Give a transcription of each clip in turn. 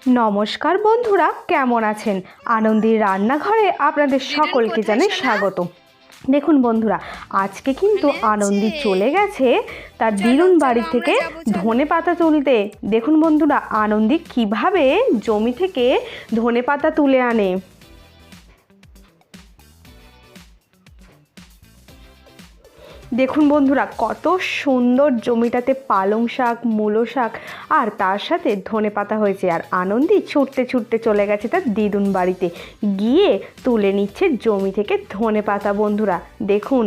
নমস্কার বন্ধুরা, কেমন আছেন? আনন্দীর রান্নাঘরে আপনাদের সকলকে জানাই স্বাগত। দেখুন বন্ধুরা, আজকে কিন্তু আনন্দী চলে গেছে তার দিদুন বাড়ি থেকে ধনেপাতা তুলতে। দেখুন বন্ধুরা, আনন্দী কিভাবে জমি থেকে ধনেপাতা তুলে আনে। দেখুন বন্ধুরা, কত সুন্দর জমিটাতে পালং শাক, মূলো শাক আর তার সাথে ধনেপাতা হয়েছে। আর আনন্দী ছুটতে ছুটতে চলে গেছে তার দিদুন বাড়িতে, গিয়ে তুলে নিচ্ছে জমি থেকে ধনেপাতা। বন্ধুরা দেখুন,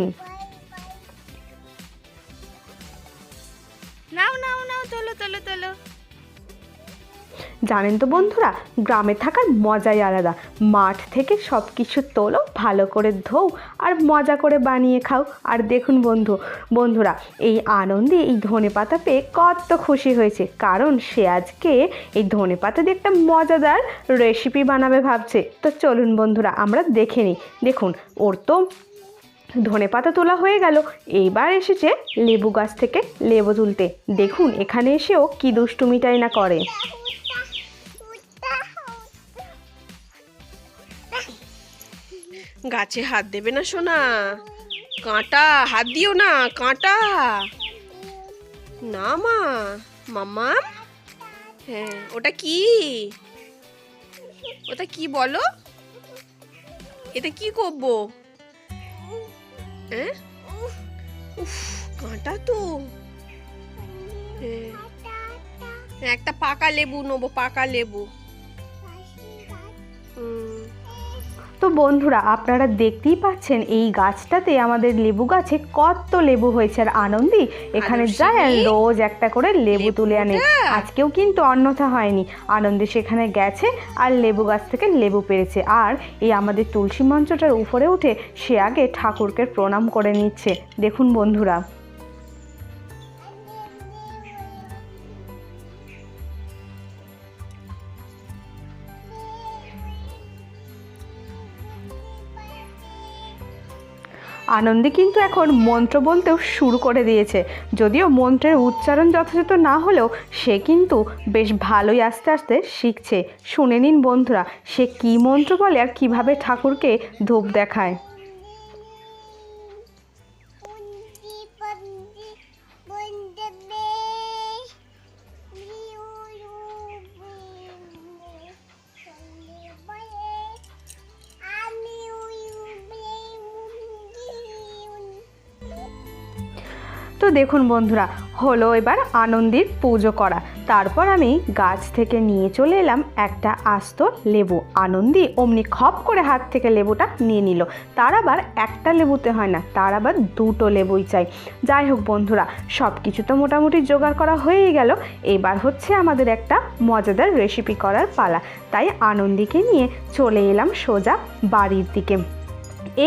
নাও নাও নাও, তোলো তোলো তোলো। জানেন তো বন্ধুরা, গ্রামে থাকার মজাই আলাদা। মাঠ থেকে সব কিছু তোলো, ভালো করে ধোও আর মজা করে বানিয়ে খাও। আর দেখুন বন্ধুরা, এই আনন্দে এই ধনেপাতা পেয়ে কত খুশি হয়েছে, কারণ সে আজকে এই ধনেপাতা দিয়ে একটা মজাদার রেসিপি বানাবে ভাবছে। তো চলুন বন্ধুরা, আমরা দেখে নিই। দেখুন, ওর তো ধনেপাতা তোলা হয়ে গেল, এইবার এসেছে লেবু গাছ থেকে লেবু তুলতে। দেখুন এখানে এসেও কি দুষ্টুমিটাই না করে। গাছে হাত দেবে না সোনা, কাঁটা, হাত দিও না, কাঁটা। না মা, মাম্মা। হ্যাঁ, ওটা কি? ওটা কি বলো? এটা কি করবো? হ্যাঁ, উফ, কাঁটা তো। হ্যাঁ, একটা পাকা লেবু নেবো, পাকা লেবু। তো বন্ধুরা, আপনারা দেখতেই পাচ্ছেন এই গাছটাতে, আমাদের লেবু গাছে কত লেবু হয়েছে। আর আনন্দী এখানে যায় আর রোজ একটা করে লেবু তুলে আনে। আজকেও কিন্তু অন্যথা হয়নি, আনন্দী সেখানে গেছে আর লেবু গাছ থেকে লেবু পেরেছে। আর এই আমাদের তুলসী মঞ্চটার উপরে উঠে সে আগে ঠাকুরকে প্রণাম করে নিচ্ছে। দেখুন বন্ধুরা, আনন্দী কিন্তু এখন মন্ত্র বলতেও শুরু করে দিয়েছে। যদিও মন্ত্রের উচ্চারণ যথাযথ না হলেও সে কিন্তু বেশ ভালোই আস্তে আস্তে শিখছে। শুনে নিন বন্ধুরা, সে কী মন্ত্র বলে আর কিভাবে ঠাকুরকে ধূপ দেখায়। তো দেখুন বন্ধুরা, হলো এবার আনন্দীর পুজো করা। তারপর আমি গাছ থেকে নিয়ে চলে এলাম একটা আস্ত লেবু। আনন্দী অমনি খপ করে হাত থেকে লেবুটা নিয়ে নিল। তার আবার একটা লেবুতে হয় না, তার আবার দুটো লেবুই চাই। যাই হোক বন্ধুরা, সব কিছু তো মোটামুটি জোগাড় করা হয়েই গেল। এবার হচ্ছে আমাদের একটা মজাদার রেসিপি করার পালা। তাই আনন্দীকে নিয়ে চলে এলাম সোজা বাড়ির দিকে।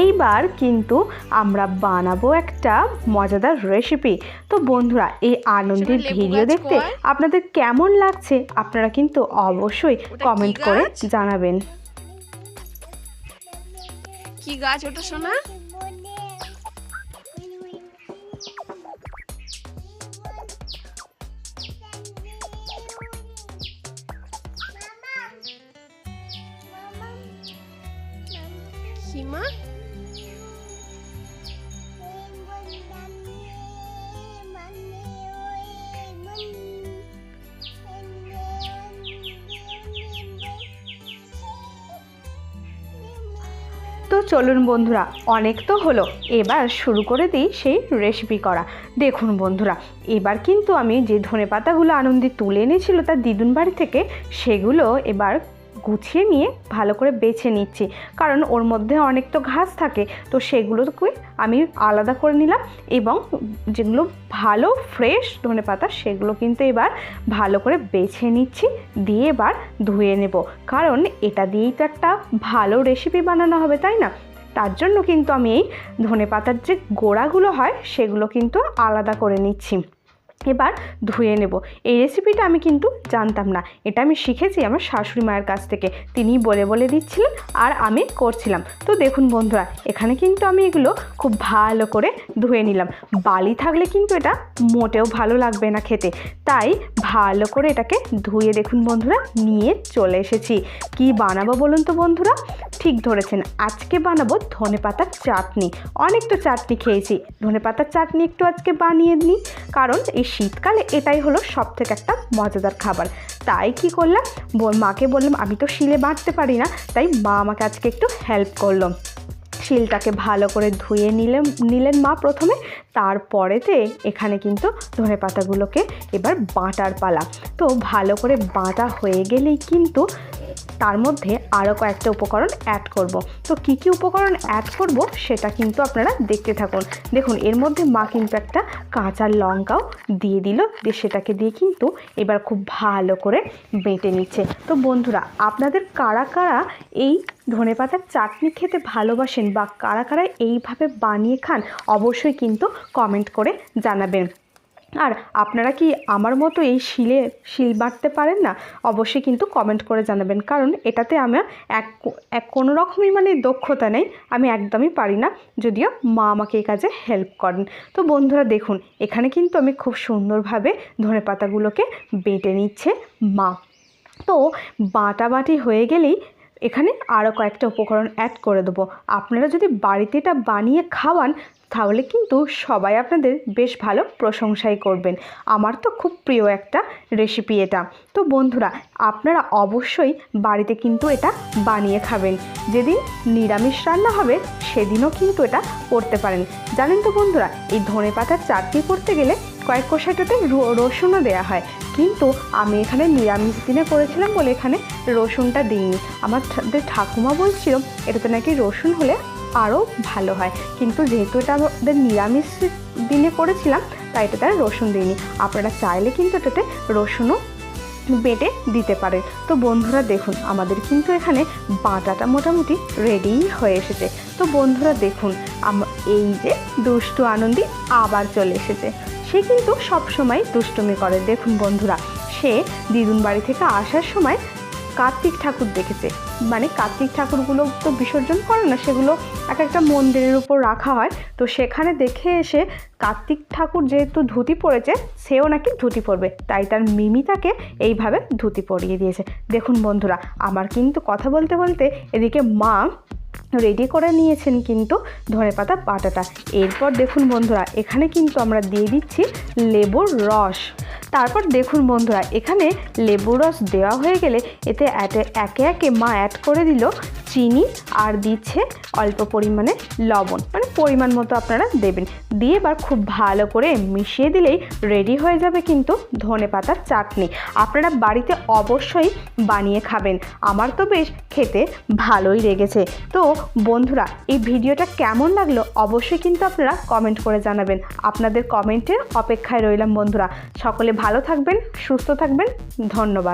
এইবার কিন্তু আমরা বানাবো একটা মজাদার রেসিপি। তো বন্ধুরা, এই আনন্দের ভিডিও দেখতে আপনাদের কেমন লাগছে আপনারা কিন্তু অবশ্যই কমেন্ট করে জানাবেন। কি গাছ ওটা সোনা? কি মা? তো চলুন বন্ধুরা, অনেক তো হলো, এবার শুরু করে দিই সেই রেসিপি করা। দেখুন বন্ধুরা, এবার কিন্তু আমি যে ধনেপাতাগুলো আনন্দী তুলে এনেছিল তার দিদুন বাড়ি থেকে, সেগুলো এবার গুছিয়ে নিয়ে ভালো করে বেছে নিচ্ছি, কারণ ওর মধ্যে অনেক তো ঘাস থাকে। তো সেগুলোকে আমি আলাদা করে নিলাম, এবং যেগুলো ভালো ফ্রেশ ধনেপাতা সেগুলো কিন্তু এবার ভালো করে বেছে নিচ্ছি, দিয়ে এবার ধুয়ে নেব, কারণ এটা দিয়েই তো একটা ভালো রেসিপি বানানো হবে, তাই না? তার জন্য কিন্তু আমি এই ধনেপাতার যে গোড়াগুলো হয় সেগুলো কিন্তু আলাদা করে নিচ্ছি। এবার ধুয়ে নেব। এই রেসিপিটা আমি কিন্তু জানতাম না, এটা আমি শিখেছি আমার শাশুড়ি মায়ের কাছ থেকে, তিনিই বলে বলে দিচ্ছিলেন আর আমি করছিলাম। তো দেখুন বন্ধুরা, এখানে কিন্তু আমি এগুলো খুব ভালো করে ধুয়ে নিলাম। বালি থাকলে কিন্তু এটা মোটেও ভালো লাগবে না খেতে, তাই ভালো করে এটাকে ধুয়ে দেখুন বন্ধুরা নিয়ে চলে এসেছি। কি বানাবো বলুন তো বন্ধুরা? ঠিক ধরেছেন, আজকে বানাবো ধনেপাতার চাটনি। অনেক তো চাটনি খেয়েছি, ধনেপাতার চাটনি একটু আজকে বানিয়ে নিই, কারণ এই শীতকালে এটাই হলো সবথেকে একটা মজাদার খাবার। তাই কি করলাম, মাকে বললাম আমি তো শিলে বাটতে পারি না, তাই মা আমাকে আজকে একটু হেল্প করলো। শিলটাকে ভালো করে ধুয়ে নিলেন মা প্রথমে, তারপরেতে এখানে কিন্তু ধনেপাতাগুলোকে এবার বাটার পালা। তো ভালো করে বাটা হয়ে গেলেই কিন্তু তার মধ্যে আরও কয়েকটা উপকরণ অ্যাড করব। তো কি কি উপকরণ অ্যাড করব সেটা কিন্তু আপনারা দেখতে থাকুন। দেখুন এর মধ্যে মা কিন্তু একটা কাঁচা লঙ্কাও দিয়ে দিল, দিয়ে সেটাকে দিয়ে কিন্তু এবার খুব ভালো করে বেটে নিচ্ছে। তো বন্ধুরা, আপনাদের কারা কারা এই ধনেপাতার চাটনি খেতে ভালোবাসেন বা কারা কারা এইভাবে বানিয়ে খান, অবশ্যই কিন্তু কমেন্ট করে জানাবেন। আর আপনারা কি আমার মতো এই শিল বাটতে পারেন না, অবশ্যই কিন্তু কমেন্ট করে জানাবেন, কারণ এটাতে আমার কোনো রকমই দক্ষতা নেই, আমি একদমই পারি না, যদিও মা আমাকে এই কাজে হেল্প করেন। তো বন্ধুরা দেখুন, এখানে কিন্তু আমি খুব সুন্দরভাবে ধনেপাতাগুলোকে বেটে নিচ্ছে মা। তো বাটাবাটি হয়ে গেলেই এখানে আরও কয়েকটা উপকরণ অ্যাড করে দেবো। আপনারা যদি বাড়িতে এটা বানিয়ে খাওয়ান তাহলে কিন্তু সবাই আপনাদের বেশ ভালো প্রশংসাই করবেন। আমার তো খুব প্রিয় একটা রেসিপি এটা। তো বন্ধুরা, আপনারা অবশ্যই বাড়িতে কিন্তু এটা বানিয়ে খাবেন। যেদিন নিরামিষ রান্না হবে সেদিনও কিন্তু এটা করতে পারেন। জানেন তো বন্ধুরা, এই ধনেপাতার চাটনি করতে গেলে কয়েক কোষাটাতে রসুনও দেওয়া হয়, কিন্তু আমি এখানে নিরামিষ দিনে করেছিলাম বলে এখানে রসুনটা দিইনি। আমাদের ঠাকুমা বলছিল এটাতে নাকি রসুন হলে আরও ভালো হয়, কিন্তু যেহেতু এটা আমাদের নিরামিষ দিনে করেছিলাম তাই এটাতে আর রসুন দিইনি। আপনারা চাইলে কিন্তু এটাতে রসুনও বেটে দিতে পারেন। তো বন্ধুরা দেখুন, আমাদের কিন্তু এখানে বাটাটা মোটামুটি রেডি হয়ে এসেছে। তো বন্ধুরা দেখুন, এই যে দুষ্টু আনন্দী আবার চলে এসেছে। সে কিন্তু সবসময় দুষ্টুমি করে। দেখুন বন্ধুরা, সে দিদুন বাড়ি থেকে আসার সময় কার্তিক ঠাকুর দেখেছে। কার্তিক ঠাকুরগুলো তো বিসর্জন করে না, সেগুলো এক একটা মন্দিরের উপর রাখা হয়। তো সেখানে দেখে এসে কার্তিক ঠাকুর যেহেতু ধুতি পরেছে, সেও নাকি ধুতি পরবে, তাই তার মিমি তাকে এইভাবে ধুতি পরিয়ে দিয়েছে। দেখুন বন্ধুরা, আমার কিন্তু কথা বলতে বলতে এদিকে মা রেডি করে নিয়েছেন কিন্তু ধনেপাতা বাটাটা। এরপর দেখুন বন্ধুরা, এখানে কিন্তু আমরা দিয়ে দিচ্ছি লেবুর রস। তারপর দেখুন বন্ধুরা, এখানে লেবুর রস দেওয়া হয়ে গেলে এতে একে একে মা অ্যাড করে দিল চিনি আর দিচ্ছে অল্প পরিমাণে লবণ, পরিমাণ মতো আপনারা দেবেন। দিয়ে এবার খুব ভালো করে মিশিয়ে দিলেই রেডি হয়ে যাবে কিন্তু ধনেপাতার চাটনি। আপনারা বাড়িতে অবশ্যই বানিয়ে খাবেন, আমার তো বেশ খেতে ভালোই লেগেছে। তো বন্ধুরা, এই ভিডিওটা কেমন লাগলো অবশ্যই কিন্তু আপনারা কমেন্ট করে জানাবেন। আপনাদের কমেন্টের অপেক্ষায় রইলাম বন্ধুরা। সকলে ভালো থাকবেন, সুস্থ থাকবেন, ধন্যবাদ।